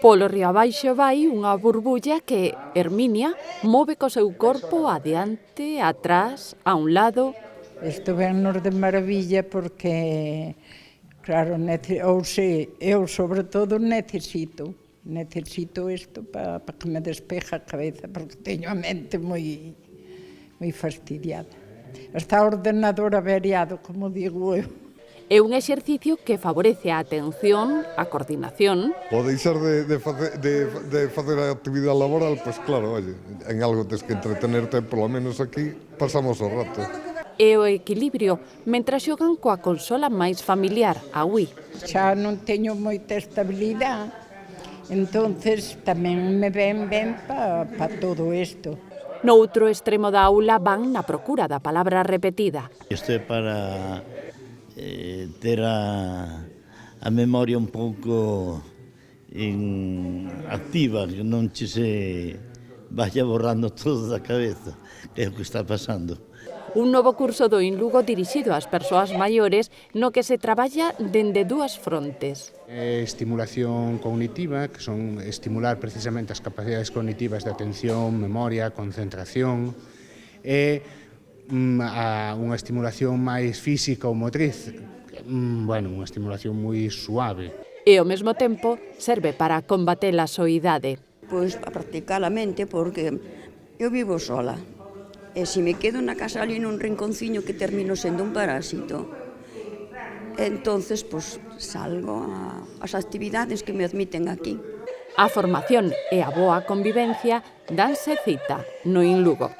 Polo río abaixo vai unha burbulla que Herminia move co seu corpo adiante, atrás, a un lado. Isto vennos de maravilla porque, claro, eu sobre todo necesito isto para que me despeje a cabeza, porque teño a mente moi fastidiada. Está o ordenador averiado, como digo eu. É un exercicio que favorece a atención, a coordinación. O deixar de facer a actividade laboral, pois claro, oye, en algo tes que entretenerte, polo menos aquí pasamos o rato. E o equilibrio, mentre xogan coa consola máis familiar, a Wii. Xa non teño moita estabilidade, entonces tamén me ven ben para todo isto. No outro extremo da aula van na procura da palabra repetida. Isto é para ter a memoria un pouco activa, que non che se vaya borrando todo da cabeza, que é o que está pasando. Un novo curso do INLUGO dirixido ás persoas maiores no que se traballa dende dúas frontes. Estimulación cognitiva, que son estimular precisamente as capacidades cognitivas de atención, memoria, concentración, e unha estimulación máis física ou motriz, unha estimulación moi suave. E ao mesmo tempo serve para combater a soidade. Pois a practicar a mente, porque eu vivo sola. E se me quedo na casa ali nun rinconciño que termino sendo un parásito, entonces pois salgo ás actividades que me admiten aquí. A formación e a boa convivencia danse cita no INLUGO.